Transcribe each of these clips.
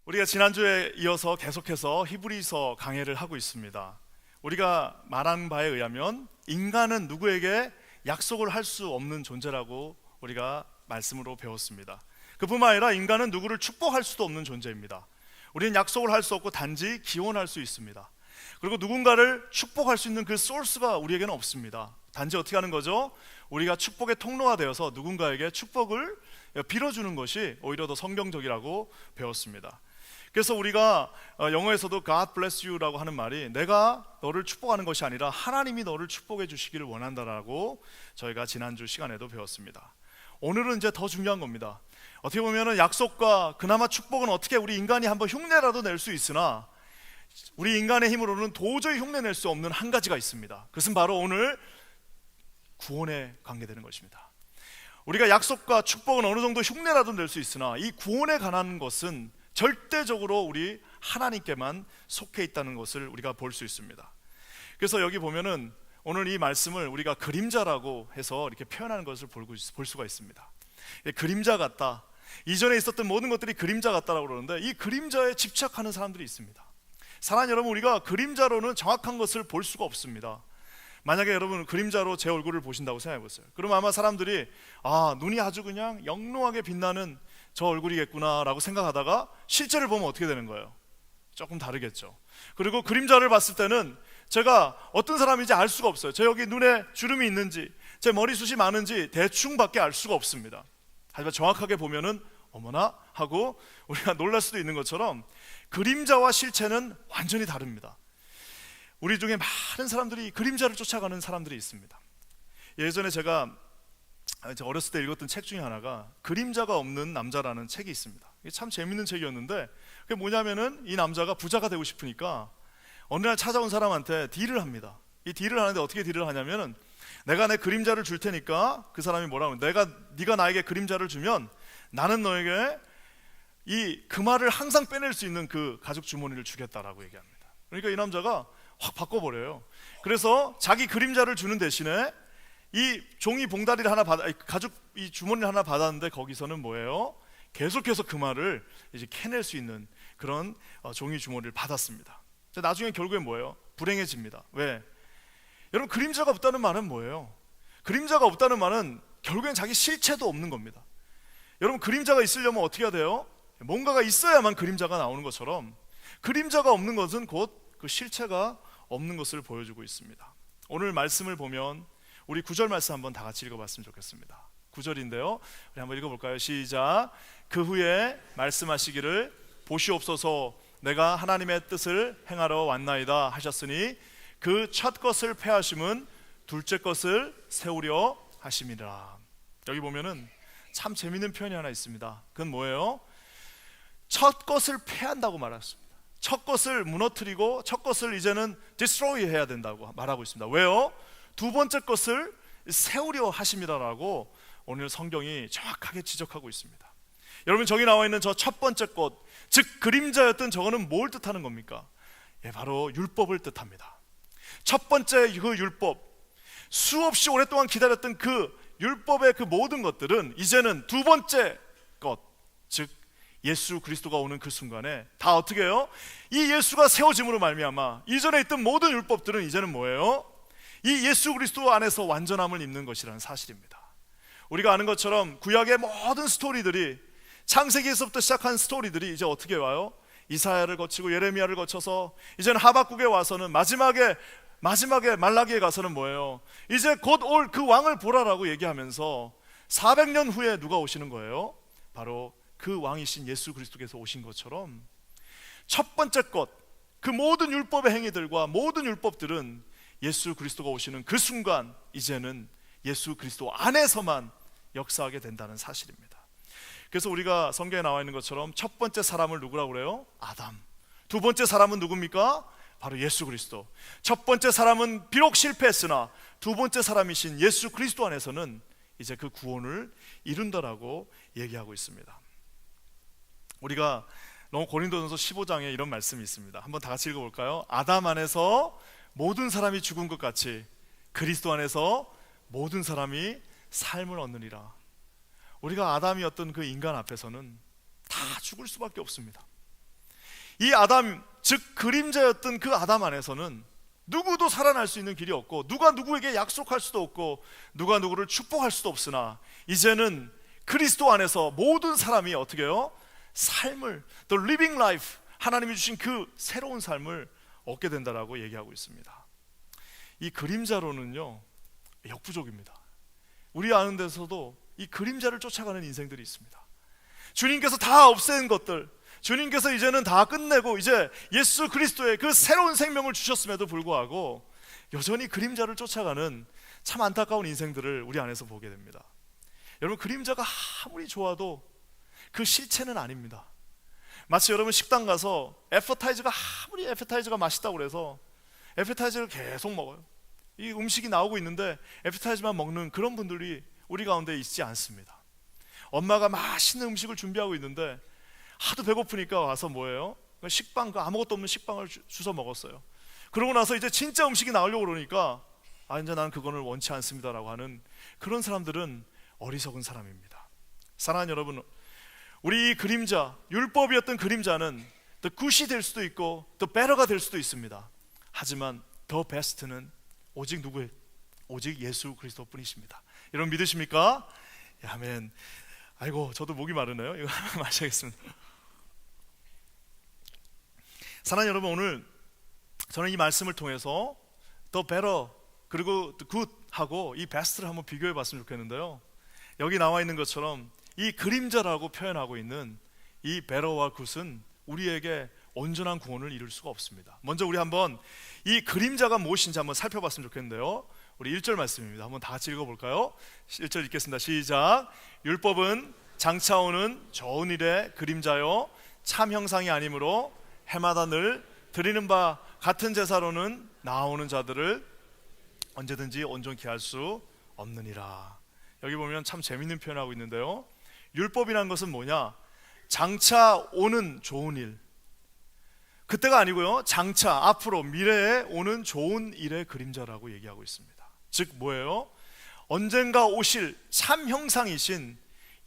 우리가 지난주에 이어서 계속해서 히브리서 강해를 하고 있습니다. 우리가 말한 바에 의하면 인간은 누구에게 약속을 할 수 없는 존재라고 우리가 말씀으로 배웠습니다. 그뿐만 아니라 인간은 누구를 축복할 수도 없는 존재입니다. 우리는 약속을 할 수 없고 단지 기원할 수 있습니다. 그리고 누군가를 축복할 수 있는 그 소스가 우리에게는 없습니다. 단지 어떻게 하는 거죠? 우리가 축복의 통로가 되어서 누군가에게 축복을 빌어주는 것이 오히려 더 성경적이라고 배웠습니다. 그래서 우리가 영어에서도 God bless you라고 하는 말이 내가 너를 축복하는 것이 아니라 하나님이 너를 축복해 주시기를 원한다라고 저희가 지난주 시간에도 배웠습니다. 오늘은 이제 더 중요한 겁니다. 어떻게 보면 약속과 그나마 축복은 어떻게 우리 인간이 한번 흉내라도 낼 수 있으나 우리 인간의 힘으로는 도저히 흉내낼 수 없는 한 가지가 있습니다. 그것은 바로 오늘 구원에 관계되는 것입니다. 우리가 약속과 축복은 어느 정도 흉내라도 낼 수 있으나 이 구원에 관한 것은 절대적으로 우리 하나님께만 속해 있다는 것을 우리가 볼 수 있습니다. 그래서 여기 보면은 오늘 이 말씀을 우리가 그림자라고 해서 이렇게 표현하는 것을 볼 수가 있습니다. 그림자 같다. 이전에 있었던 모든 것들이 그림자 같다라고 그러는데 이 그림자에 집착하는 사람들이 있습니다. 사랑하는 여러분, 우리가 그림자로는 정확한 것을 볼 수가 없습니다. 만약에 여러분 그림자로 제 얼굴을 보신다고 생각해 보세요. 그럼 아마 사람들이 눈이 아주 그냥 영롱하게 빛나는 저 얼굴이겠구나 라고 생각하다가 실제를 보면 어떻게 되는 거예요? 조금 다르겠죠. 그리고 그림자를 봤을 때는 제가 어떤 사람인지 알 수가 없어요. 제 여기 눈에 주름이 있는지 제 머리숱이 많은지 대충밖에 알 수가 없습니다. 하지만 정확하게 보면은 어머나 하고 우리가 놀랄 수도 있는 것처럼 그림자와 실체는 완전히 다릅니다. 우리 중에 많은 사람들이 그림자를 쫓아가는 사람들이 있습니다. 예전에 제가 어렸을 때 읽었던 책 중에 하나가 그림자가 없는 남자라는 책이 있습니다. 이게 참 재밌는 책이었는데 그게 뭐냐면은 이 남자가 부자가 되고 싶으니까 어느 날 찾아온 사람한테 딜을 합니다. 이 딜을 하는데 어떻게 딜을 하냐면은 내가 내 그림자를 줄 테니까 그 사람이 뭐라고 네가 나에게 그림자를 주면 나는 너에게 이 금화를 항상 빼낼 수 있는 그 가죽 주머니를 주겠다라고 얘기합니다. 그러니까 이 남자가 확 바꿔버려요. 그래서 자기 그림자를 주는 대신에 이 종이 봉다리를 하나 가죽 이 주머니를 하나 받았는데 거기서는 뭐예요? 계속해서 금화를 이제 캐낼 수 있는 그런 종이 주머니를 받았습니다. 나중에 결국엔 뭐예요? 불행해집니다. 왜? 여러분, 그림자가 없다는 말은 뭐예요? 그림자가 없다는 말은 결국엔 자기 실체도 없는 겁니다. 여러분, 그림자가 있으려면 어떻게 해야 돼요? 뭔가가 있어야만 그림자가 나오는 것처럼 그림자가 없는 것은 곧 그 실체가 없는 것을 보여주고 있습니다. 오늘 말씀을 보면 우리 9절 말씀 한번 다 같이 읽어봤으면 좋겠습니다. 9절인데요 우리 한번 읽어볼까요? 시작. 그 후에 말씀하시기를 보시옵소서 내가 하나님의 뜻을 행하러 왔나이다 하셨으니 그 첫 것을 패하심은 둘째 것을 세우려 하심이라. 여기 보면은 참 재밌는 표현이 하나 있습니다. 그건 뭐예요? 첫 것을 패한다고 말했습니다. 첫 것을 무너뜨리고 첫 것을 이제는 destroy 해야 된다고 말하고 있습니다. 왜요? 두 번째 것을 세우려 하심이라고 오늘 성경이 정확하게 지적하고 있습니다. 여러분, 저기 나와 있는 저 첫 번째 것, 즉 그림자였던 저거는 뭘 뜻하는 겁니까? 바로 율법을 뜻합니다. 첫 번째 그 율법, 수없이 오랫동안 기다렸던 그 율법의 그 모든 것들은 이제는 두 번째 것, 즉 예수 그리스도가 오는 그 순간에 다 어떻게 해요? 이 예수가 세워짐으로 말미암아 이전에 있던 모든 율법들은 이제는 뭐예요? 이 예수 그리스도 안에서 완전함을 입는 것이라는 사실입니다. 우리가 아는 것처럼 구약의 모든 스토리들이 창세기에서부터 시작한 스토리들이 이제 어떻게 와요? 이사야를 거치고 예레미야를 거쳐서 이제는 하박국에 와서는 마지막에 말라기에 가서는 뭐예요? 이제 곧 올 그 왕을 보라라고 얘기하면서 400년 후에 누가 오시는 거예요? 바로 그 왕이신 예수 그리스도께서 오신 것처럼 첫 번째 것, 그 모든 율법의 행위들과 모든 율법들은 예수 그리스도가 오시는 그 순간 이제는 예수 그리스도 안에서만 역사하게 된다는 사실입니다. 그래서 우리가 성경에 나와 있는 것처럼 첫 번째 사람을 누구라고 그래요? 아담. 두 번째 사람은 누굽니까? 바로 예수 그리스도. 첫 번째 사람은 비록 실패했으나 두 번째 사람이신 예수 그리스도 안에서는 이제 그 구원을 이룬다라고 얘기하고 있습니다. 우리가 고린도전서 15장에 이런 말씀이 있습니다. 한번 다 같이 읽어볼까요? 아담 안에서 모든 사람이 죽은 것 같이 그리스도 안에서 모든 사람이 삶을 얻느니라. 우리가 아담이었던 그 인간 앞에서는 다 죽을 수밖에 없습니다. 이 아담, 즉 그림자였던 그 아담 안에서는 누구도 살아날 수 있는 길이 없고, 누가 누구에게 약속할 수도 없고, 누가 누구를 축복할 수도 없으나, 이제는 그리스도 안에서 모든 사람이 어떻게 해요? 삶을, the living life, 하나님이 주신 그 새로운 삶을 얻게 된다라고 얘기하고 있습니다. 이 그림자로는요, 역부족입니다. 우리 아는 데서도 이 그림자를 쫓아가는 인생들이 있습니다. 주님께서 다 없앤 것들, 주님께서 이제는 다 끝내고 이제 예수 그리스도의 그 새로운 생명을 주셨음에도 불구하고 여전히 그림자를 쫓아가는 참 안타까운 인생들을 우리 안에서 보게 됩니다. 여러분, 그림자가 아무리 좋아도 그 실체는 아닙니다. 마치 여러분 식당 가서 아무리 애프타이저가 맛있다고 그래서 애프타이저를 계속 먹어요. 이 음식이 나오고 있는데 애프타이저만 먹는 그런 분들이 우리 가운데 있지 않습니다. 엄마가 맛있는 음식을 준비하고 있는데 하도 배고프니까 와서 뭐예요? 식빵, 아무것도 없는 식빵을 주워 먹었어요. 그러고 나서 이제 진짜 음식이 나오려고 그러니까 이제 나는 그거는 원치 않습니다라고 하는 그런 사람들은 어리석은 사람입니다. 사랑하는 여러분, 우리 이 그림자, 율법이었던 그림자는 the good이 될 수도 있고 the better가 될 수도 있습니다. 하지만 the best는 오직 누구예요? 오직 예수 그리스도 뿐이십니다. 여러분 믿으십니까? 아멘. 아이고, 저도 목이 마르네요. 이거 하나 마셔야겠습니다. 사랑하는 여러분, 오늘 저는 이 말씀을 통해서 the better 그리고 the good 하고 이 best를 한번 비교해 봤으면 좋겠는데요, 여기 나와 있는 것처럼 이 그림자라고 표현하고 있는 이 better와 good은 우리에게 온전한 구원을 이룰 수가 없습니다. 먼저 우리 한번 이 그림자가 무엇인지 한번 살펴봤으면 좋겠는데요, 우리 1절 말씀입니다. 한번 다 같이 읽어볼까요? 1절 읽겠습니다. 시작. 율법은 장차 오는 좋은 일의 그림자요 참 형상이 아니므로 해마다 늘 드리는 바 같은 제사로는 나오는 자들을 언제든지 온전케 할 수 없느니라. 여기 보면 참 재밌는 표현하고 있는데요, 율법이라는 것은 뭐냐? 장차 오는 좋은 일, 그때가 아니고요, 장차 앞으로 미래에 오는 좋은 일의 그림자라고 얘기하고 있습니다. 즉 뭐예요? 언젠가 오실 참 형상이신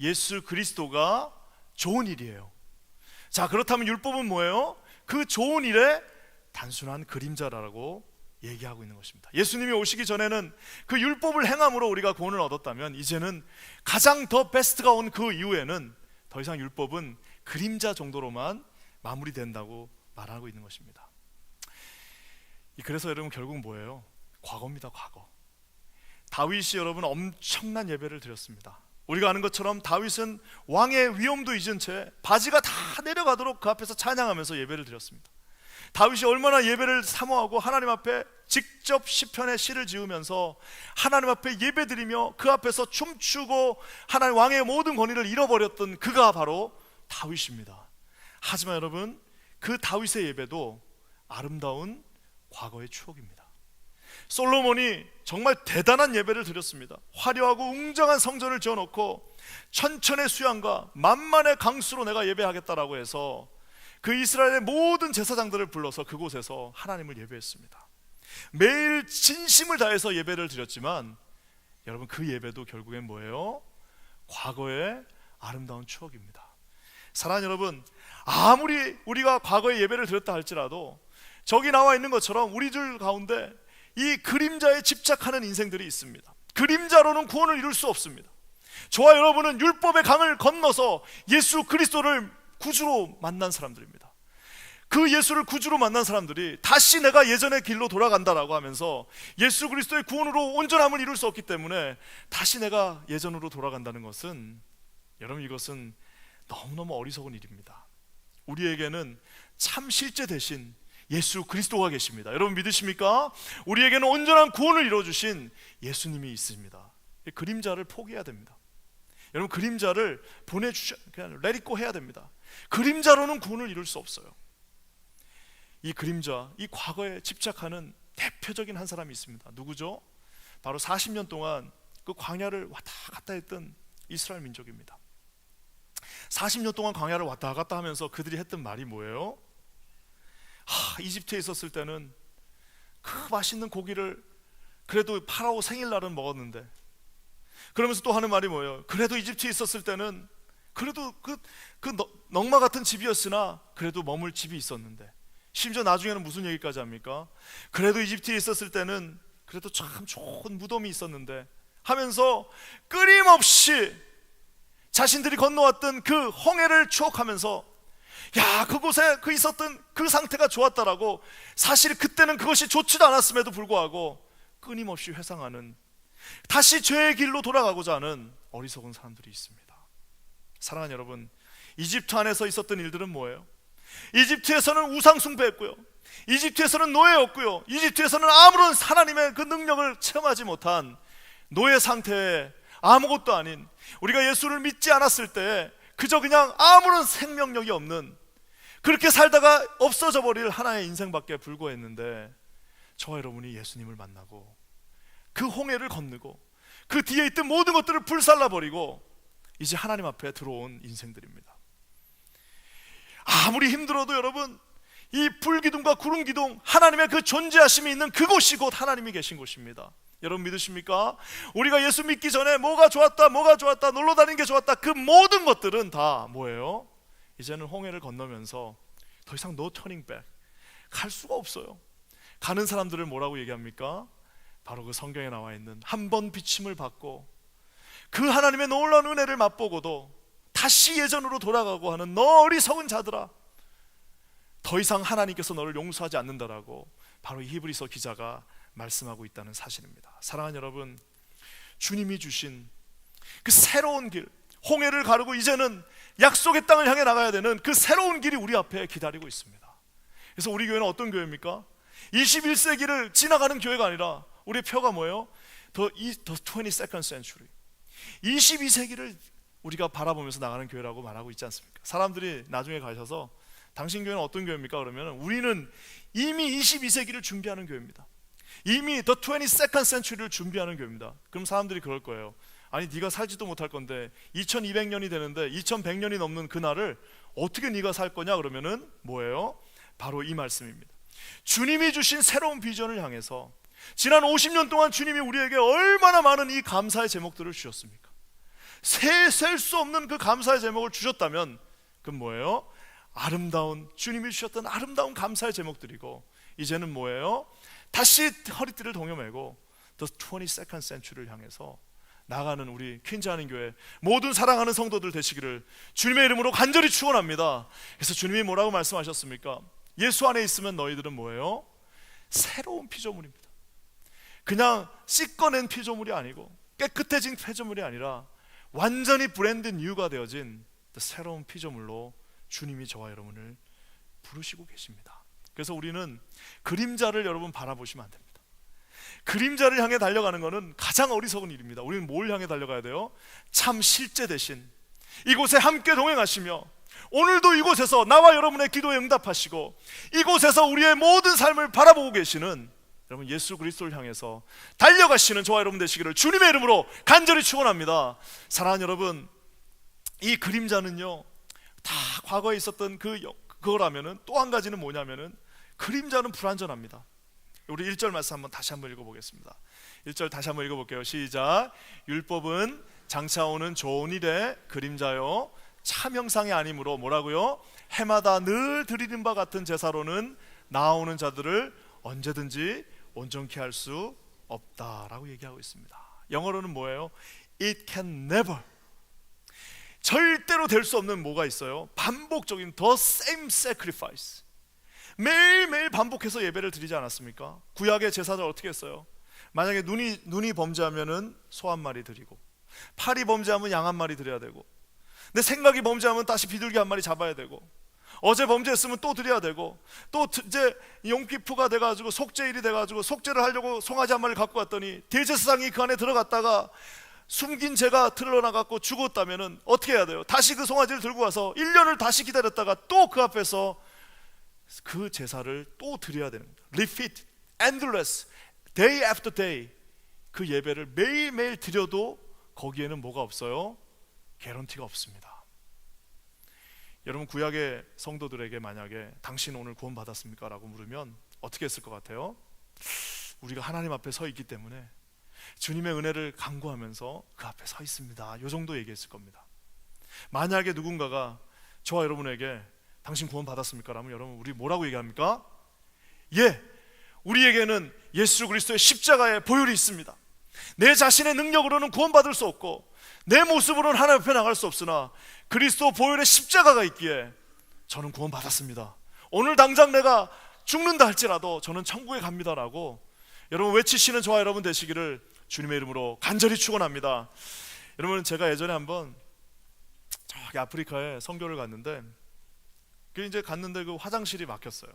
예수 그리스도가 좋은 일이에요. 자, 그렇다면 율법은 뭐예요? 그 좋은 일의 단순한 그림자라고 얘기하고 있는 것입니다. 예수님이 오시기 전에는 그 율법을 행함으로 우리가 구원을 얻었다면, 이제는 가장 더 베스트가 온 그 이후에는 더 이상 율법은 그림자 정도로만 마무리된다고 말하고 있는 것입니다. 그래서 여러분 결국 뭐예요? 과거입니다. 과거. 다윗이 여러분 엄청난 예배를 드렸습니다. 우리가 아는 것처럼 다윗은 왕의 위엄도 잊은 채 바지가 다 내려가도록 그 앞에서 찬양하면서 예배를 드렸습니다. 다윗이 얼마나 예배를 사모하고 하나님 앞에 직접 시편의 시를 지으면서 하나님 앞에 예배드리며 그 앞에서 춤추고 하나님 왕의 모든 권위를 잃어버렸던 그가 바로 다윗입니다. 하지만 여러분, 그 다윗의 예배도 아름다운 과거의 추억입니다. 솔로몬이 정말 대단한 예배를 드렸습니다. 화려하고 웅장한 성전을 지어놓고 천천의 수양과 만만의 강수로 내가 예배하겠다라고 해서 그 이스라엘의 모든 제사장들을 불러서 그곳에서 하나님을 예배했습니다. 매일 진심을 다해서 예배를 드렸지만 여러분, 그 예배도 결국엔 뭐예요? 과거의 아름다운 추억입니다. 사랑하는 여러분, 아무리 우리가 과거에 예배를 드렸다 할지라도 저기 나와 있는 것처럼 우리들 가운데 이 그림자에 집착하는 인생들이 있습니다. 그림자로는 구원을 이룰 수 없습니다. 저와 여러분은 율법의 강을 건너서 예수 그리스도를 구주로 만난 사람들입니다. 그 예수를 구주로 만난 사람들이 다시 내가 예전의 길로 돌아간다라고 하면서 예수 그리스도의 구원으로 온전함을 이룰 수 없기 때문에 다시 내가 예전으로 돌아간다는 것은, 여러분, 이것은 너무너무 어리석은 일입니다. 우리에게는 참 실제 대신 예수 그리스도가 계십니다. 여러분 믿으십니까? 우리에게는 온전한 구원을 이루어주신 예수님이 있습니다. 그림자를 포기해야 됩니다. 여러분, 그림자를 그냥 let it go 해야 됩니다. 그림자로는 구원을 이룰 수 없어요. 이 그림자, 이 과거에 집착하는 대표적인 한 사람이 있습니다. 누구죠? 바로 40년 동안 그 광야를 왔다 갔다 했던 이스라엘 민족입니다. 40년 동안 광야를 왔다 갔다 하면서 그들이 했던 말이 뭐예요? 이집트에 있었을 때는 그 맛있는 고기를 그래도 파라오 생일날은 먹었는데, 그러면서 또 하는 말이 뭐예요? 그래도 이집트에 있었을 때는 그래도 넝마 같은 집이었으나 그래도 머물 집이 있었는데, 심지어 나중에는 무슨 얘기까지 합니까? 그래도 이집트에 있었을 때는 그래도 참 좋은 무덤이 있었는데 하면서 끊임없이 자신들이 건너왔던 그 홍해를 추억하면서, 야, 그곳에 그 있었던 그 상태가 좋았다라고, 사실 그때는 그것이 좋지도 않았음에도 불구하고 끊임없이 회상하는, 다시 죄의 길로 돌아가고자 하는 어리석은 사람들이 있습니다. 사랑하는 여러분, 이집트 안에서 있었던 일들은 뭐예요? 이집트에서는 우상 숭배했고요, 이집트에서는 노예였고요, 이집트에서는 아무런 하나님의 그 능력을 체험하지 못한 노예 상태에 아무것도 아닌, 우리가 예수를 믿지 않았을 때 그저 그냥 아무런 생명력이 없는, 그렇게 살다가 없어져 버릴 하나의 인생밖에 불과했는데, 저와 여러분이 예수님을 만나고 그 홍해를 건너고 그 뒤에 있던 모든 것들을 불살라버리고 이제 하나님 앞에 들어온 인생들입니다. 아무리 힘들어도 여러분, 이 불기둥과 구름기둥, 하나님의 그 존재하심이 있는 그곳이 곧 하나님이 계신 곳입니다. 여러분 믿으십니까? 우리가 예수 믿기 전에 뭐가 좋았다 놀러 다니는 게 좋았다, 그 모든 것들은 다 뭐예요? 이제는 홍해를 건너면서 더 이상 no turning back, 갈 수가 없어요. 가는 사람들을 뭐라고 얘기합니까? 바로 그 성경에 나와 있는, 한 번 비침을 받고 그 하나님의 놀라운 은혜를 맛보고도 다시 예전으로 돌아가고 하는 너 어리석은 자들아, 더 이상 하나님께서 너를 용서하지 않는다라고 바로 이 히브리서 기자가 말씀하고 있다는 사실입니다. 사랑하는 여러분, 주님이 주신 그 새로운 길, 홍해를 가르고 이제는 약속의 땅을 향해 나가야 되는 그 새로운 길이 우리 앞에 기다리고 있습니다. 그래서 우리 교회는 어떤 교회입니까? 21세기를 지나가는 교회가 아니라 우리의 표가 뭐예요? The 22nd century, 22세기를 우리가 바라보면서 나가는 교회라고 말하고 있지 않습니까? 사람들이 나중에 가셔서 당신 교회는 어떤 교회입니까? 그러면 우리는 이미 22세기를 준비하는 교회입니다. 이미 The 22nd century를 준비하는 교회입니다. 그럼 사람들이 그럴 거예요. 아니, 네가 살지도 못할 건데 2200년이 되는데 2100년이 넘는 그날을 어떻게 네가 살 거냐? 그러면은 뭐예요? 바로 이 말씀입니다. 주님이 주신 새로운 비전을 향해서 지난 50년 동안 주님이 우리에게 얼마나 많은 이 감사의 제목들을 주셨습니까? 셀 수 없는 그 감사의 제목을 주셨다면 그건 뭐예요? 아름다운, 주님이 주셨던 아름다운 감사의 제목들이고, 이제는 뭐예요? 다시 허리띠를 동여매고 The 22nd century를 향해서 나가는 우리 퀸즈하는 교회 모든 사랑하는 성도들 되시기를 주님의 이름으로 간절히 축원합니다. 그래서 주님이 뭐라고 말씀하셨습니까? 예수 안에 있으면 너희들은 뭐예요? 새로운 피조물입니다. 그냥 씻겨낸 피조물이 아니고 깨끗해진 피조물이 아니라 완전히 브랜드 뉴가 되어진 새로운 피조물로 주님이 저와 여러분을 부르시고 계십니다. 그래서 우리는 그림자를 여러분 바라보시면 안 됩니다. 그림자를 향해 달려가는 것은 가장 어리석은 일입니다. 우리는 뭘 향해 달려가야 돼요? 참 실제 대신 이곳에 함께 동행하시며 오늘도 이곳에서 나와 여러분의 기도에 응답하시고 이곳에서 우리의 모든 삶을 바라보고 계시는 여러분 예수 그리스도를 향해서 달려가시는 저와 여러분 되시기를 주님의 이름으로 간절히 축원합니다. 사랑하는 여러분, 이 그림자는요 다 과거에 있었던 그거라면은 또 한 가지는 뭐냐면은 그림자는 불완전합니다. 우리 1절 말씀 다시 한번 읽어보겠습니다. 1절 다시 한번 읽어볼게요. 시작. 율법은 장차 오는 좋은 일의 그림자요 참 형상이 아니므로 뭐라고요? 해마다 늘 드리는 바 같은 제사로는 나아오는 자들을 언제든지 온전케 할 수 없다라고 얘기하고 있습니다. 영어로는 뭐예요? It can never, 절대로 될 수 없는 뭐가 있어요? 반복적인 the same sacrifice, 매일매일 반복해서 예배를 드리지 않았습니까? 구약의 제사를 어떻게 했어요? 만약에 눈이 범죄하면은 소 한 마리 드리고, 팔이 범죄하면 양 한 마리 드려야 되고, 내 생각이 범죄하면 다시 비둘기 한 마리 잡아야 되고, 어제 범죄했으면 또 드려야 되고, 또 이제 용키프가 돼가지고 속죄일이 돼가지고 속죄를 하려고 송아지 한 마리를 갖고 왔더니 대제사장이 그 안에 들어갔다가 숨긴 죄가 드러나갖고 죽었다면은 어떻게 해야 돼요? 다시 그 송아지를 들고 와서 1년을 다시 기다렸다가 또 그 앞에서 그 제사를 또 드려야 되는 거예요. Repeat, endless, day after day. 그 예배를 매일매일 드려도 거기에는 뭐가 없어요? 개런티가 없습니다. 여러분 구약의 성도들에게 만약에 당신 오늘 구원 받았습니까? 라고 물으면 어떻게 했을 것 같아요? 우리가 하나님 앞에 서 있기 때문에 주님의 은혜를 간구하면서 그 앞에 서 있습니다. 이 정도 얘기했을 겁니다. 만약에 누군가가 저와 여러분에게 당신 구원 받았습니까? 라면 여러분 우리 뭐라고 얘기합니까? 예, 우리에게는 예수 그리스도의 십자가의 보혈이 있습니다. 내 자신의 능력으로는 구원받을 수 없고 내 모습으로는 하나님 앞에 나갈 수 없으나 그리스도 보혈의 십자가가 있기에 저는 구원받았습니다. 오늘 당장 내가 죽는다 할지라도 저는 천국에 갑니다라고 여러분 외치시는 저와 여러분 되시기를 주님의 이름으로 간절히 축원합니다. 여러분, 제가 예전에 한번 저기 아프리카에 선교를 갔는데 그 이제 갔는데 그 화장실이 막혔어요.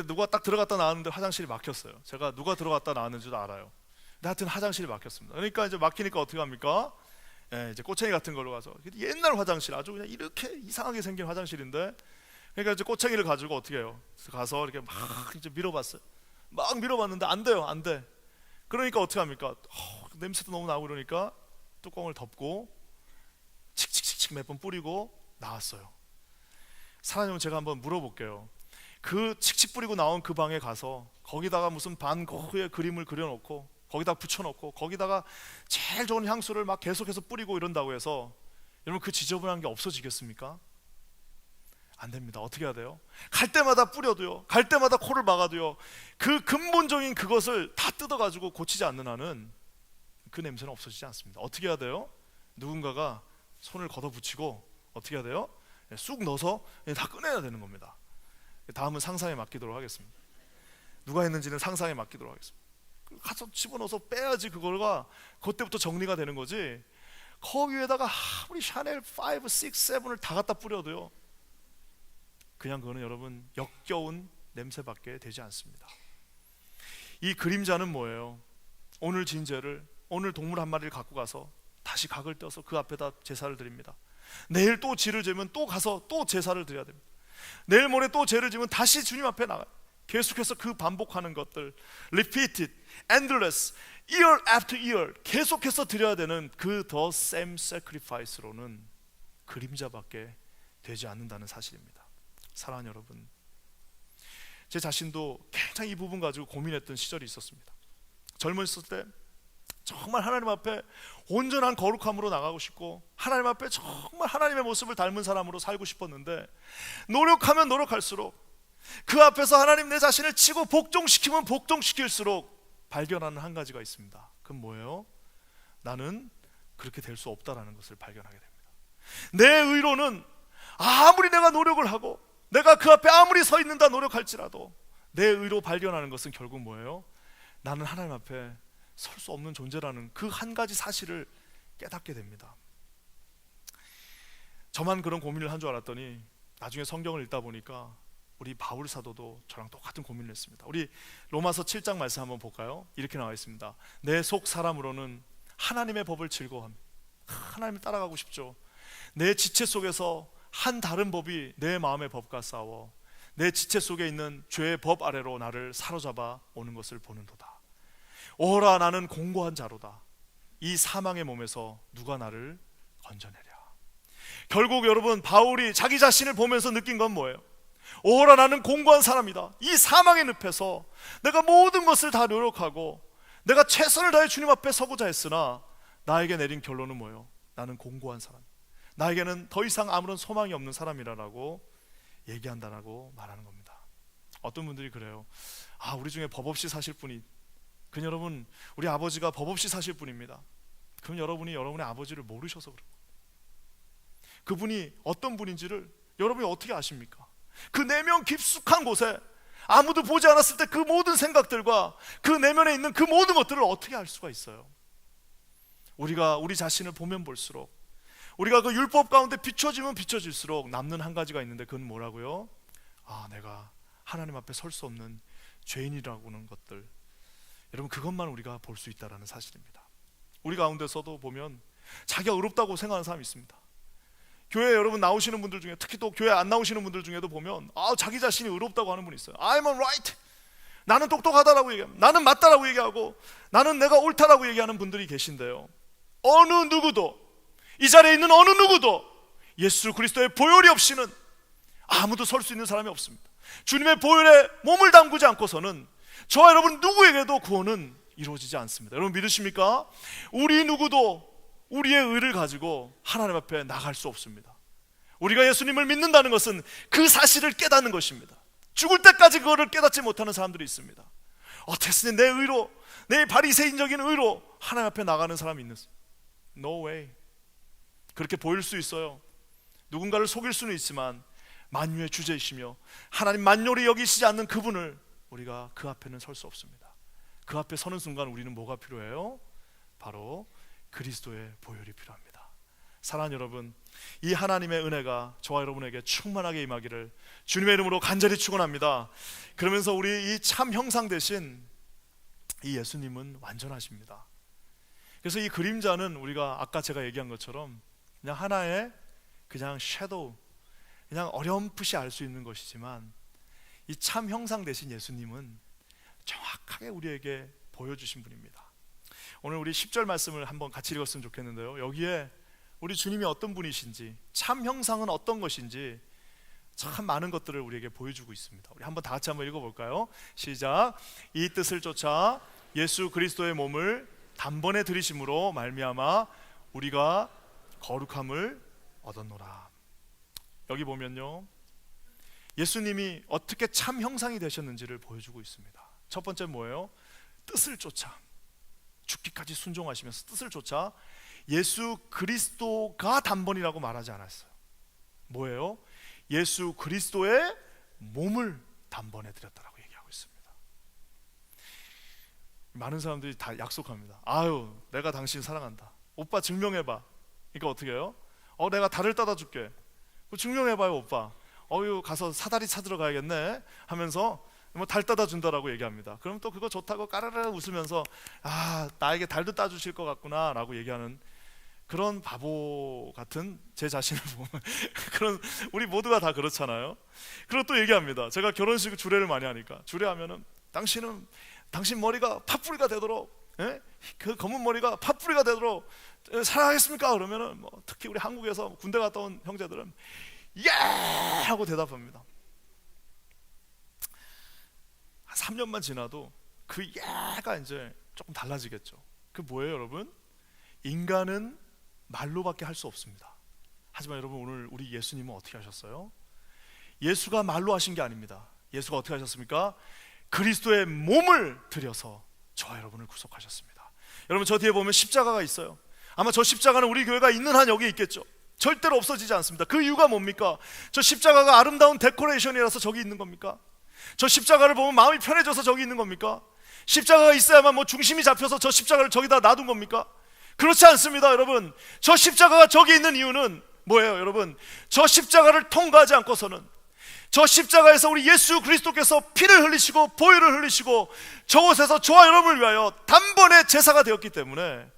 누가 딱 들어갔다 나왔는데 화장실이 막혔어요. 제가 누가 들어갔다 나왔는지도 알아요. 근데 하여튼 화장실이 막혔습니다. 그러니까 이제 막히니까 어떻게 합니까? 예, 이제 꼬챙이 같은 걸로 가서 옛날 화장실, 아주 그냥 이렇게 이상하게 생긴 화장실인데, 그러니까 이제 꼬챙이를 가지고 어떻게 해요? 가서 이렇게 막 이제 밀어봤어요. 막 밀어봤는데 안 돼요, 안 돼. 그러니까 어떻게 합니까? 냄새도 너무 나고 그러니까 뚜껑을 덮고 칙칙칙칙 몇 번 뿌리고 나왔어요. 사장님, 제가 한번 물어볼게요. 그 칙칙 뿌리고 나온 그 방에 가서 거기다가 무슨 반 고흐의 그림을 그려놓고 거기다 붙여놓고 거기다가 제일 좋은 향수를 막 계속해서 뿌리고 이런다고 해서 여러분 그 지저분한 게 없어지겠습니까? 안 됩니다. 어떻게 해야 돼요? 갈 때마다 뿌려도요, 갈 때마다 코를 막아도요, 그 근본적인 그것을 다 뜯어가지고 고치지 않는 한은 그 냄새는 없어지지 않습니다. 어떻게 해야 돼요? 누군가가 손을 걷어붙이고 어떻게 해야 돼요? 쑥 넣어서 다 꺼내야 되는 겁니다. 다음은 상상에 맡기도록 하겠습니다. 누가 했는지는 상상에 맡기도록 하겠습니다. 가서 집어넣어서 빼야지 그걸가 그때부터 정리가 되는 거지. 거기에다가 아무리 샤넬 5, 6, 7을 다 갖다 뿌려도요, 그냥 그거는 여러분 역겨운 냄새밖에 되지 않습니다. 이 그림자는 뭐예요? 오늘 진 죄를, 오늘 동물 한 마리를 갖고 가서 다시 각을 떼어서 그 앞에다 제사를 드립니다. 내일 또 죄를 지면 또 가서 또 제사를 드려야 됩니다. 내일 모레 또 죄를 지면 다시 주님 앞에 나가요. 계속해서 그 반복하는 것들, repeated, endless, year after year, 계속해서 드려야 되는 그 the same sacrifice로는 그림자밖에 되지 않는다는 사실입니다. 사랑하는 여러분, 제 자신도 굉장히 이 부분 가지고 고민했던 시절이 있었습니다. 젊었을 때 정말 하나님 앞에 온전한 거룩함으로 나가고 싶고 하나님 앞에 정말 하나님의 모습을 닮은 사람으로 살고 싶었는데, 노력하면 노력할수록 그 앞에서 하나님 내 자신을 치고 복종시키면 복종시킬수록 발견하는 한 가지가 있습니다. 그건 뭐예요? 나는 그렇게 될 수 없다라는 것을 발견하게 됩니다. 내 의로는 아무리 내가 노력을 하고 내가 그 앞에 아무리 서 있는다 노력할지라도 내 의로 발견하는 것은 결국 뭐예요? 나는 하나님 앞에 설 수 없는 존재라는 그 한 가지 사실을 깨닫게 됩니다. 저만 그런 고민을 한 줄 알았더니 나중에 성경을 읽다 보니까 우리 바울 사도도 저랑 똑같은 고민을 했습니다. 우리 로마서 7장 말씀 한번 볼까요? 이렇게 나와 있습니다. 내 속 사람으로는 하나님의 법을 즐거워합니다. 하나님을 따라가고 싶죠. 내 지체 속에서 한 다른 법이 내 마음의 법과 싸워 내 지체 속에 있는 죄의 법 아래로 나를 사로잡아 오는 것을 보는도다. 오라, 나는 공고한 자로다. 이 사망의 몸에서 누가 나를 건져내랴. 결국 여러분, 바울이 자기 자신을 보면서 느낀 건 뭐예요? 오라, 나는 공고한 사람이다. 이 사망의 늪에서 내가 모든 것을 다 노력하고 내가 최선을 다해 주님 앞에 서고자 했으나 나에게 내린 결론은 뭐예요? 나는 공고한 사람, 나에게는 더 이상 아무런 소망이 없는 사람이라고 얘기한다라고 말하는 겁니다. 어떤 분들이 그래요. 우리 중에 법 없이 사실 분이, 그럼 여러분, 우리 아버지가 법 없이 사실 분입니다. 그럼 여러분이 여러분의 아버지를 모르셔서 그래요. 그분이 어떤 분인지를 여러분이 어떻게 아십니까? 그 내면 깊숙한 곳에 아무도 보지 않았을 때 그 모든 생각들과 그 내면에 있는 그 모든 것들을 어떻게 알 수가 있어요? 우리가 우리 자신을 보면 볼수록, 우리가 그 율법 가운데 비춰지면 비춰질수록 남는 한 가지가 있는데 그건 뭐라고요? 내가 하나님 앞에 설 수 없는 죄인이라고 하는 것들, 여러분, 그것만 우리가 볼 수 있다는 사실입니다. 우리 가운데서도 보면 자기가 의롭다고 생각하는 사람이 있습니다. 교회 여러분 나오시는 분들 중에, 특히 또 교회 안 나오시는 분들 중에도 보면 자기 자신이 의롭다고 하는 분이 있어요. I'm right, 나는 똑똑하다라고 얘기하고, 나는 맞다라고 얘기하고, 나는 내가 옳다라고 얘기하는 분들이 계신데요, 어느 누구도, 이 자리에 있는 어느 누구도 예수 그리스도의 보혈이 없이는 아무도 설 수 있는 사람이 없습니다. 주님의 보혈에 몸을 담그지 않고서는 저와 여러분 누구에게도 구원은 이루어지지 않습니다. 여러분 믿으십니까? 우리 누구도 우리의 의를 가지고 하나님 앞에 나갈 수 없습니다. 우리가 예수님을 믿는다는 것은 그 사실을 깨닫는 것입니다. 죽을 때까지 그거를 깨닫지 못하는 사람들이 있습니다. 됐으니 내 의로, 내 바리새인적인 의로 하나님 앞에 나가는 사람이 있는, No way. 그렇게 보일 수 있어요. 누군가를 속일 수는 있지만 만유의 주제이시며 하나님 만유를 여기시지 않는 그분을 우리가 그 앞에는 설 수 없습니다. 그 앞에 서는 순간 우리는 뭐가 필요해요? 바로 그리스도의 보혈이 필요합니다. 사랑하는 여러분, 이 하나님의 은혜가 저와 여러분에게 충만하게 임하기를 주님의 이름으로 간절히 축원합니다. 그러면서 우리 이 참 형상 대신 이 예수님은 완전하십니다. 그래서 이 그림자는 우리가 아까 제가 얘기한 것처럼 그냥 하나의 그냥 섀도우, 그냥 어렴풋이 알 수 있는 것이지만 이 참 형상 대신 예수님은 정확하게 우리에게 보여주신 분입니다. 오늘 우리 10절 말씀을 한번 같이 읽었으면 좋겠는데요, 여기에 우리 주님이 어떤 분이신지, 참 형상은 어떤 것인지 참 많은 것들을 우리에게 보여주고 있습니다. 우리 한번 다 같이 한번 읽어볼까요? 시작. 이 뜻을 쫓아 예수 그리스도의 몸을 단번에 들이심으로 말미암아 우리가 거룩함을 얻었노라. 여기 보면요, 예수님이 어떻게 참 형상이 되셨는지를 보여주고 있습니다. 첫 번째 뭐예요? 뜻을 쫓아, 죽기까지 순종하시면서 뜻을 쫓아 예수 그리스도가 단번이라고 말하지 않았어요. 뭐예요? 예수 그리스도의 몸을 단번에 드렸다라고 얘기하고 있습니다. 많은 사람들이 다 약속합니다. 아유, 내가 당신 사랑한다. 오빠 증명해봐. 그러니까 어떻게 해요? 내가 달을 따다 줄게. 증명해봐요 오빠. 가서 사다리 찾으러 가야겠네 하면서 달 따다 준다라고 얘기합니다. 그럼 또 그거 좋다고 까르르 웃으면서 나에게 달도 따주실 것 같구나 라고 얘기하는 그런 바보 같은 제 자신을 보면 그런, 우리 모두가 다 그렇잖아요. 그리고 또 얘기합니다. 제가 결혼식 주례를 많이 하니까, 주례하면은 당신 머리가 팥뿌리가 되도록, 그 검은 머리가 팥뿌리가 되도록 사랑하겠습니까? 그러면은 특히 우리 한국에서 군대 갔다 온 형제들은 예! 하고 대답합니다. 한 3년만 지나도 그 예가 이제 조금 달라지겠죠. 그 뭐예요 여러분? 인간은 말로밖에 할 수 없습니다. 하지만 여러분, 오늘 우리 예수님은 어떻게 하셨어요? 예수가 말로 하신 게 아닙니다. 예수가 어떻게 하셨습니까? 그리스도의 몸을 들여서 저와 여러분을 구속하셨습니다. 여러분, 저 뒤에 보면 십자가가 있어요. 아마 저 십자가는 우리 교회가 있는 한 여기 있겠죠. 절대로 없어지지 않습니다. 그 이유가 뭡니까? 저 십자가가 아름다운 데코레이션이라서 저기 있는 겁니까? 저 십자가를 보면 마음이 편해져서 저기 있는 겁니까? 십자가가 있어야만 중심이 잡혀서 저 십자가를 저기다 놔둔 겁니까? 그렇지 않습니다. 여러분, 저 십자가가 저기 있는 이유는 뭐예요? 여러분, 저 십자가를 통과하지 않고서는, 저 십자가에서 우리 예수 그리스도께서 피를 흘리시고 보혈을 흘리시고 저곳에서 저와 여러분을 위하여 단번에 제사가 되었기 때문에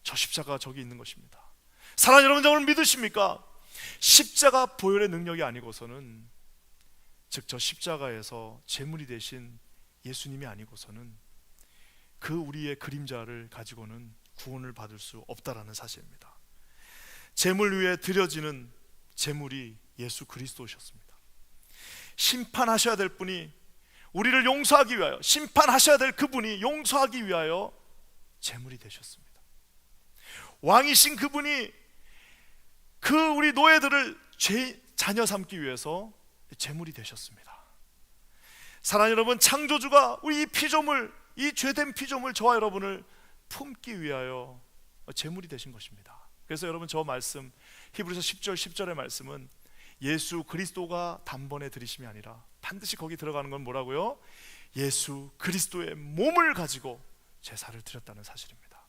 저 십자가가 저기 있는 것입니다. 사랑하는 여러분, 오늘 믿으십니까? 십자가 보혈의 능력이 아니고서는, 즉 저 십자가에서 제물이 되신 예수님이 아니고서는 그 우리의 그림자를 가지고는 구원을 받을 수 없다라는 사실입니다. 제물 위에 드려지는 제물이 예수 그리스도셨습니다. 심판하셔야 될 분이, 우리를 용서하기 위하여, 심판하셔야 될 그분이 용서하기 위하여 제물이 되셨습니다. 왕이신 그분이 그 우리 노예들을 자녀 삼기 위해서 제물이 되셨습니다. 사랑하는 여러분, 창조주가 우리 이 피조물, 이 죄된 피조물 저와 여러분을 품기 위하여 제물이 되신 것입니다. 그래서 여러분, 저 말씀 히브리서 10절 10절의 말씀은 예수 그리스도가 단번에 들이심이 아니라 반드시 거기 들어가는 건 뭐라고요? 예수 그리스도의 몸을 가지고 제사를 드렸다는 사실입니다.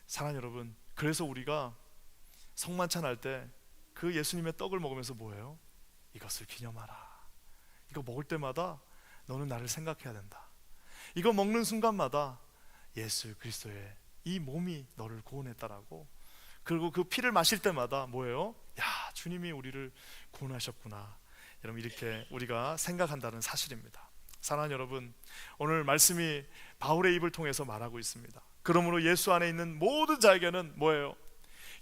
사랑하는 여러분, 그래서 우리가 성만찬 할 때 그 예수님의 떡을 먹으면서 뭐예요? 이것을 기념하라. 이거 먹을 때마다 너는 나를 생각해야 된다. 이거 먹는 순간마다 예수 그리스도의 이 몸이 너를 구원했다라고, 그리고 그 피를 마실 때마다 뭐예요? 야, 주님이 우리를 구원하셨구나, 여러분, 이렇게 우리가 생각한다는 사실입니다. 사랑하는 여러분, 오늘 말씀이 바울의 입을 통해서 말하고 있습니다. 그러므로 예수 안에 있는 모든 자에게는 뭐예요?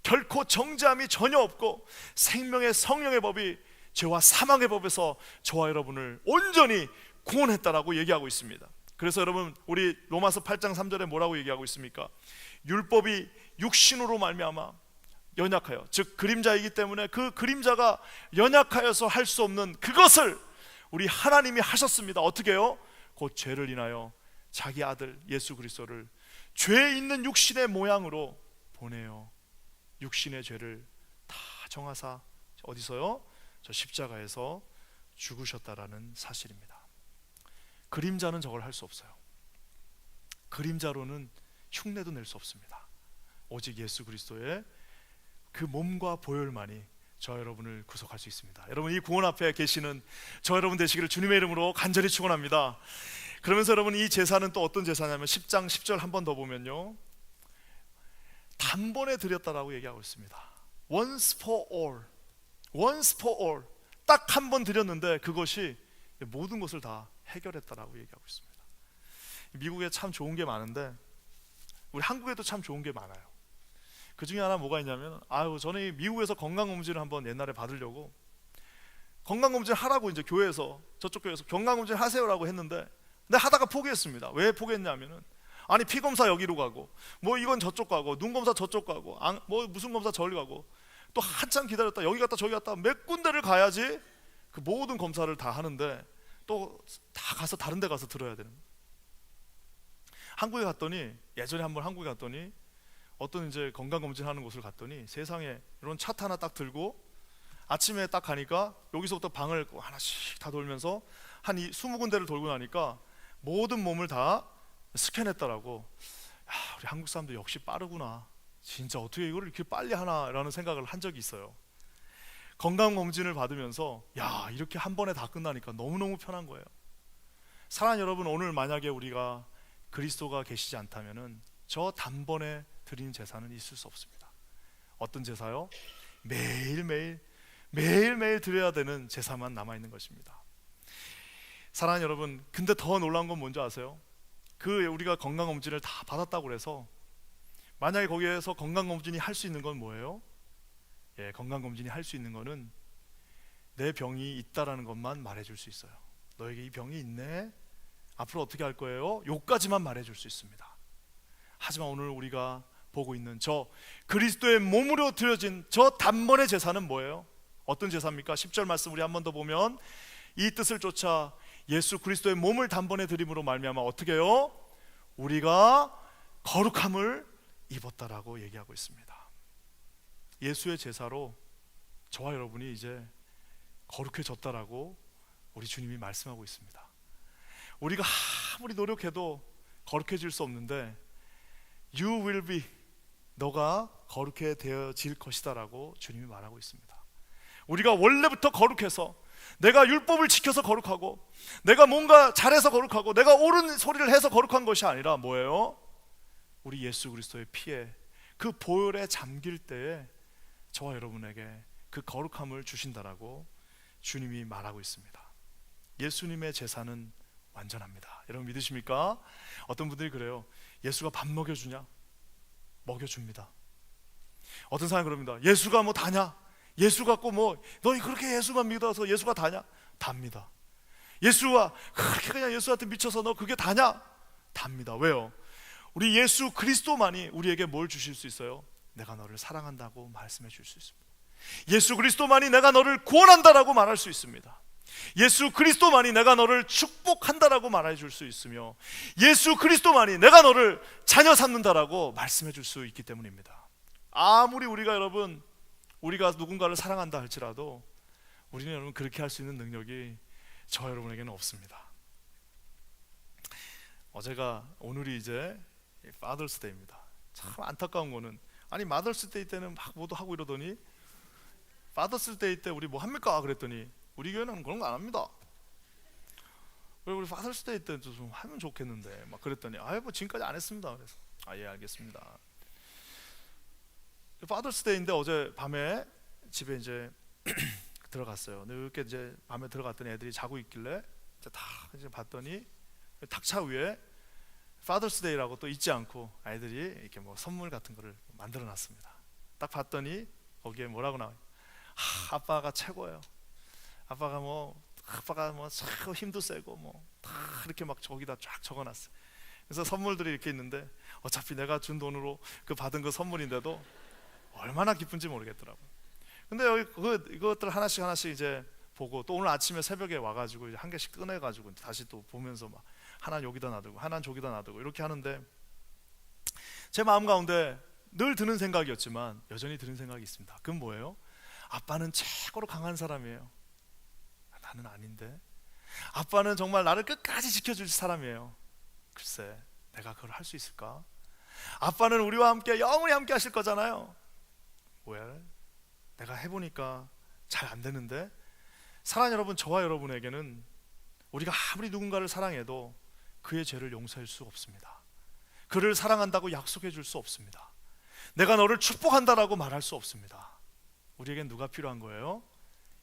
결코 정죄함이 전혀 없고 생명의 성령의 법이 죄와 사망의 법에서 저와 여러분을 온전히 구원했다라고 얘기하고 있습니다. 그래서 여러분 우리 로마서 8장 3절에 뭐라고 얘기하고 있습니까? 율법이 육신으로 말미암아 연약하여, 즉 그림자이기 때문에 그 그림자가 연약하여서 할 수 없는 그것을 우리 하나님이 하셨습니다. 어떻게 해요? 곧 죄를 인하여 자기 아들 예수 그리스도를 죄 있는 육신의 모양으로 보내어 육신의 죄를 다 정하사 어디서요? 저 십자가에서 죽으셨다라는 사실입니다. 그림자는 저걸 할 수 없어요. 그림자로는 흉내도 낼 수 없습니다. 오직 예수 그리스도의 그 몸과 보혈만이 저 여러분을 구속할 수 있습니다. 여러분, 이 구원 앞에 계시는 저 여러분 되시기를 주님의 이름으로 간절히 축원합니다. 그러면서 여러분, 이 제사는 또 어떤 제사냐면 10장 10절 한 번 더 보면요, 단번에 드렸다라고 얘기하고 있습니다. Once for all, once for all. 딱 한 번 드렸는데 그것이 모든 것을 다 해결했다라고 얘기하고 있습니다. 미국에 참 좋은 게 많은데 우리 한국에도 참 좋은 게 많아요. 그 중에 하나 뭐가 있냐면, 저는 미국에서 건강검진을 한번 옛날에 받으려고 건강검진 하라고 이제 교회에서, 저쪽 교회에서 건강검진 하세요라고 했는데, 근데 하다가 포기했습니다. 왜 포기했냐면은, 아니 피검사 여기로 가고, 뭐 이건 저쪽 가고, 눈검사 저쪽 가고, 뭐 무슨 검사 저리 가고, 또 한참 기다렸다 여기 갔다 저기 갔다 몇 군데를 가야지 그 모든 검사를 다 하는데, 또 다 가서 다른 데 가서 들어야 되는 거예요. 한국에 갔더니, 예전에 한번 한국에 갔더니 어떤 이제 건강검진 하는 곳을 갔더니, 세상에 이런 차트 하나 딱 들고 아침에 딱 가니까 여기서부터 방을 하나씩 다 돌면서 한 20군데를 돌고 나니까 모든 몸을 다 스캔했더라고. 우리 한국 사람들 역시 빠르구나. 진짜 어떻게 이걸 이렇게 빨리 하나라는 생각을 한 적이 있어요. 건강검진을 받으면서 이렇게 한 번에 다 끝나니까 너무너무 편한 거예요. 사랑하는 여러분, 오늘 만약에 우리가 그리스도가 계시지 않다면은 저 단번에 드린 제사는 있을 수 없습니다. 어떤 제사요? 매일매일 드려야 되는 제사만 남아있는 것입니다. 사랑하는 여러분, 근데 더 놀라운 건 뭔지 아세요? 우리가 건강검진을 다 받았다고 그래서 만약에 거기에서 건강검진이 할 수 있는 건 뭐예요? 건강검진이 할 수 있는 거는 내 병이 있다라는 것만 말해줄 수 있어요. 너에게 이 병이 있네? 앞으로 어떻게 할 거예요? 요까지만 말해줄 수 있습니다. 하지만 오늘 우리가 보고 있는 저 그리스도의 몸으로 드려진 저 단번의 제사는 뭐예요? 어떤 제사입니까? 10절 말씀 우리 한 번 더 보면, 이 뜻을 쫓아 예수 그리스도의 몸을 단번에 드림으로 말미암아 어떻게 해요? 우리가 거룩함을 입었다라고 얘기하고 있습니다. 예수의 제사로 저와 여러분이 이제 거룩해졌다라고 우리 주님이 말씀하고 있습니다. 우리가 아무리 노력해도 거룩해질 수 없는데 You will be, 너가 거룩해 되어질 것이다 라고 주님이 말하고 있습니다. 우리가 원래부터 거룩해서, 내가 율법을 지켜서 거룩하고, 내가 뭔가 잘해서 거룩하고, 내가 옳은 소리를 해서 거룩한 것이 아니라 뭐예요? 우리 예수 그리스도의 피에, 그 보혈에 잠길 때에 저와 여러분에게 그 거룩함을 주신다라고 주님이 말하고 있습니다. 예수님의 제사는 완전합니다. 여러분 믿으십니까? 어떤 분들이 그래요. 예수가 밥 먹여주냐? 먹여줍니다. 어떤 사람이 그럽니다. 예수가 뭐 다냐? 예수 갖고 뭐 너희 그렇게 예수만 믿어서 예수가 다냐? 답니다. 예수가 그렇게 그냥 예수한테 미쳐서 너 그게 다냐? 답니다. 왜요? 우리 예수 그리스도만이 우리에게 뭘 주실 수 있어요? 내가 너를 사랑한다고 말씀해 줄 수 있습니다. 예수 그리스도만이 내가 너를 구원한다라고 말할 수 있습니다. 예수 그리스도만이 내가 너를 축복한다라고 말해 줄 수 있으며, 예수 그리스도만이 내가 너를 자녀 삼는다라고 말씀해 줄 수 있기 때문입니다. 아무리 우리가 누군가를 사랑한다 할지라도 우리는 여러분 그렇게 할 수 있는 능력이 저 여러분에게는 없습니다. 오늘이 이제 파더스 데이입니다. 참 안타까운 거는, 아니 마더스 데이 때는 막 뭐도 하고 이러더니 파더스 데이 때 우리 뭐 합니까? 그랬더니 우리 교회는 그런 거 안 합니다. 왜 우리 파더스 데이 때 좀 하면 좋겠는데 막 그랬더니 뭐 지금까지 안 했습니다. 그래서 예 알겠습니다. 파더스 데이인데 어제 밤에 집에 이제 들어갔어요. 이렇게 이제 밤에 들어갔더니 애들이 자고 있길래 이제 봤더니 탁차 위에 파더스 데이라고 또 잊지 않고 아이들이 이렇게 뭐 선물 같은 거를 만들어 놨습니다. 딱 봤더니 거기에 뭐라고 나와요? 아빠가 최고예요. 아빠가 뭐 힘도 세고 뭐 다 이렇게 막 저기다 쫙 적어놨어요. 그래서 선물들이 이렇게 있는데 어차피 내가 준 돈으로 그 받은 그 선물인데도 얼마나 기쁜지 모르겠더라고요. 근데 여기 이것들 하나씩 이제 보고, 또 오늘 아침에 새벽에 와가지고 이제 한 개씩 꺼내가지고 다시 또 보면서 막 하나는 여기다 놔두고 하나는 저기다 놔두고 이렇게 하는데, 제 마음 가운데 늘 드는 생각이었지만 여전히 드는 생각이 있습니다. 그건 뭐예요? 아빠는 최고로 강한 사람이에요. 나는 아닌데. 아빠는 정말 나를 끝까지 지켜줄 사람이에요. 글쎄, 내가 그걸 할 수 있을까? 아빠는 우리와 함께 영원히 함께 하실 거잖아요. 왜? 내가 해보니까 잘 안 되는데. 사랑하는 여러분, 저와 여러분에게는 우리가 아무리 누군가를 사랑해도 그의 죄를 용서할 수 없습니다. 그를 사랑한다고 약속해 줄 수 없습니다. 내가 너를 축복한다라고 말할 수 없습니다. 우리에겐 누가 필요한 거예요?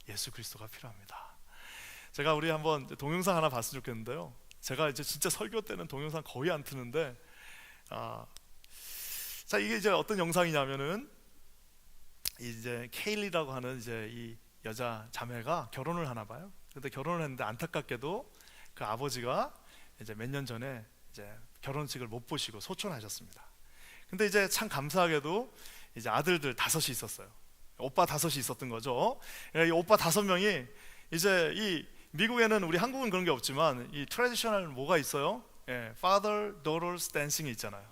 예수 그리스도가 필요합니다. 제가 우리 한번 동영상 하나 봤으면 좋겠는데요. 제가 이제 진짜 설교 때는 동영상 거의 안 트는데, 자, 이게 이제 어떤 영상이냐면은, 이제 케일리라고 하는 이제 이 여자 자매가 결혼을 하나 봐요. 근데 결혼을 했는데 안타깝게도 그 아버지가 이제 몇 년 전에 이제 결혼식을 못 보시고 소천하셨습니다. 근데 이제 참 감사하게도 이제 아들들 5이 있었어요. 오빠 5이 있었던 거죠. 이 오빠 5명이 이제, 이 미국에는, 우리 한국은 그런 게 없지만 이 트래디셔널 뭐가 있어요? 예, father daughters dancing이 있잖아요.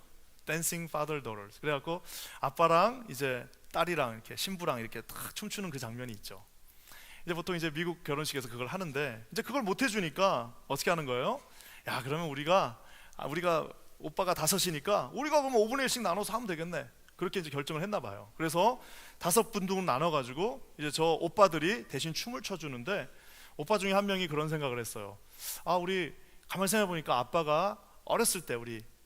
dancing father daughters. 그래갖고 아빠랑 이제 딸이랑 이렇게 신부랑 이렇게 탁 춤추는 그 장면이 있죠. 이제 보통 이제 미국 결혼식에서 그걸 하는데, 이제 그걸 못 해주니까 어떻게 하는 거예요? 야, 그러면 우리가 오빠가 5이니까 우리가 그러면 5분의 1씩 나눠서 하면 되겠네. 그렇게 이제 결정을 했나 봐요. 그래서 5분둥 나눠가지고 이제 저 오빠들이 대신 춤을 춰주는데, 오빠 중에 한 명이 그런 생각을 했어요. 우리 가만히 생각해보니까 아빠가 어렸을 때,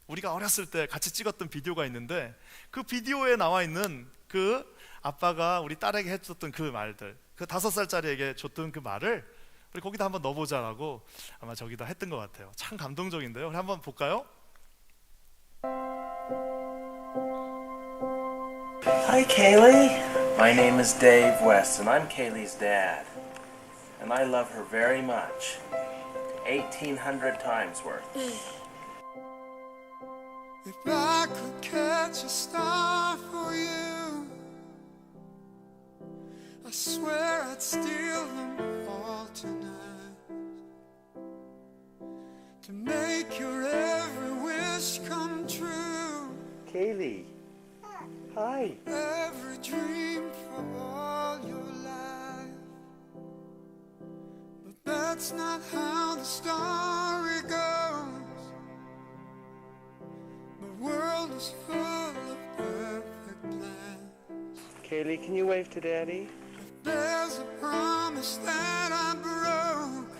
우리가 어렸을 때 같이 찍었던 비디오가 있는데, 그 비디오에 나와 있는 그 아빠가 우리 딸에게 해줬던 그 말들, 그 5살짜리에게 줬던 그 말을 우리 거기다 한번 넣어보자라고 아마 저기다 했던 것 같아요. 참 감동적인데요. 우리 한번 볼까요? Hi, Kaylee. My name is Dave West, and I'm Kaylee's dad. And I love her very much. 1,800 times worth. If I could catch a star for you, I swear I'd steal them all tonight, to make your every wish come true, Kaylee. Hi. every dream for all your life. But that's not how the story goes. The world is full of perfect plans. Kaylee, can you wave to Daddy? There's a promise that I broke.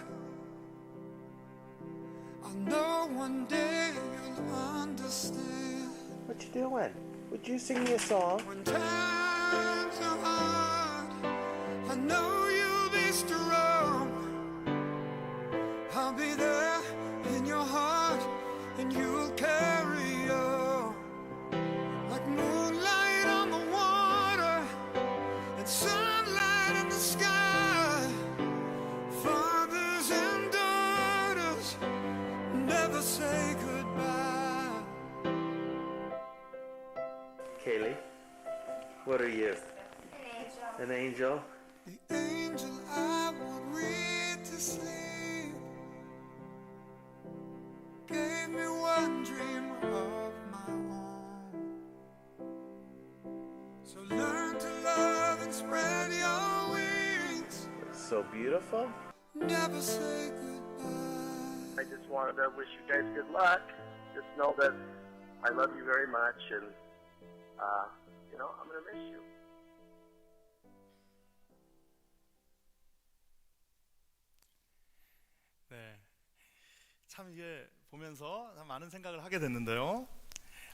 I know one day you'll understand. What you doing? Would you sing me a song? When times are hard, I know you'll be strong. I'll be there in your heart, and you'll carry on like moonlight on the water and sunlight in the sky. Fathers and daughters never say goodbye. Kaylee, what are you? An angel. The angel I would read to sleep gave me one dream of my own. So learn to love and spread your wings. So beautiful. Never say goodbye. I just wanted to wish you guys good luck. Just know that I love you very much, and I'm gonna miss you. 네, 참 이게 보면서 참 많은 생각을 하게 됐는데요.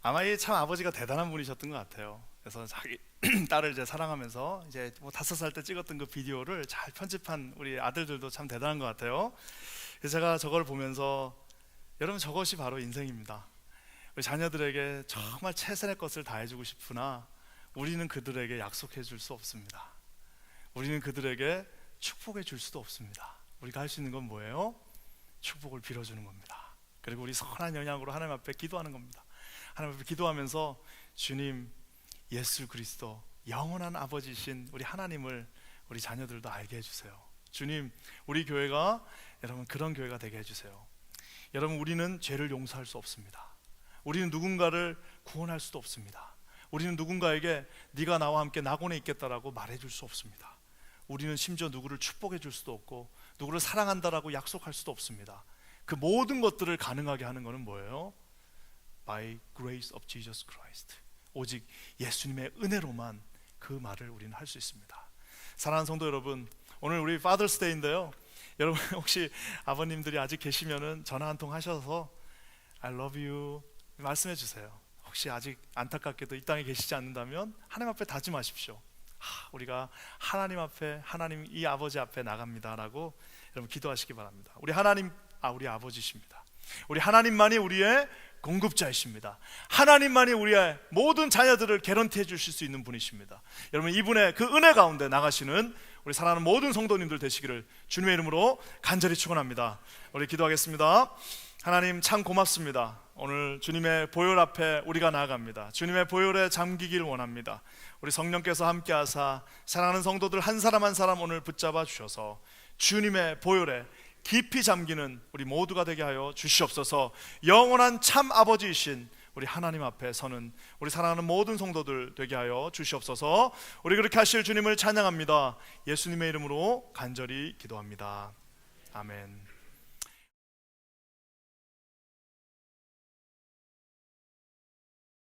아마 이 참 아버지가 대단한 분이셨던 것 같아요. 그래서 자기 딸을 이제 사랑하면서 이제 뭐 5살 때 찍었던 그 비디오를 잘 편집한 우리 아들들도 참 대단한 것 같아요. 그래서 제가 저걸 보면서, 여러분, 저것이 바로 인생입니다. 우리 자녀들에게 정말 최선의 것을 다해주고 싶으나 우리는 그들에게 약속해 줄 수 없습니다. 우리는 그들에게 축복해 줄 수도 없습니다. 우리가 할 수 있는 건 뭐예요? 축복을 빌어주는 겁니다. 그리고 우리 선한 영향으로 하나님 앞에 기도하는 겁니다. 하나님 앞에 기도하면서 주님, 예수 그리스도 영원한 아버지신 우리 하나님을 우리 자녀들도 알게 해주세요. 주님, 우리 교회가 여러분 그런 교회가 되게 해주세요. 여러분, 우리는 죄를 용서할 수 없습니다. 우리는 누군가를 구원할 수도 없습니다. 우리는 누군가에게 네가 나와 함께 낙원에 있겠다라고 말해줄 수 없습니다. 우리는 심지어 누구를 축복해 줄 수도 없고 누구를 사랑한다라고 약속할 수도 없습니다. 그 모든 것들을 가능하게 하는 것은 뭐예요? By grace of Jesus Christ. 오직 예수님의 은혜로만 그 말을 우리는 할 수 있습니다. 사랑하는 성도 여러분, 오늘 우리 Father's Day인데요. 여러분 혹시 아버님들이 아직 계시면은 전화 한 통 하셔서 I love you 말씀해 주세요. 혹시 아직 안타깝게도 이 땅에 계시지 않는다면 하나님 앞에 다짐하십시오. 우리가 하나님 앞에, 하나님 이 아버지 앞에 나갑니다라고 여러분 기도하시기 바랍니다. 우리 하나님, 우리 아버지십니다. 우리 하나님만이 우리의 공급자이십니다. 하나님만이 우리의 모든 자녀들을 개런티 해주실 수 있는 분이십니다. 여러분, 이분의 그 은혜 가운데 나가시는 우리 사랑하는 모든 성도님들 되시기를 주님의 이름으로 간절히 축원합니다. 우리 기도하겠습니다. 하나님, 참 고맙습니다. 오늘 주님의 보혈 앞에 우리가 나아갑니다. 주님의 보혈에 잠기길 원합니다. 우리 성령께서 함께 하사 사랑하는 성도들 한 사람 한 사람 오늘 붙잡아 주셔서 주님의 보혈에 깊이 잠기는 우리 모두가 되게 하여 주시옵소서. 영원한 참 아버지이신 우리 하나님 앞에 서는 우리 사랑하는 모든 성도들 되게 하여 주시옵소서. 우리 그렇게 하실 주님을 찬양합니다. 예수님의 이름으로 간절히 기도합니다. 아멘.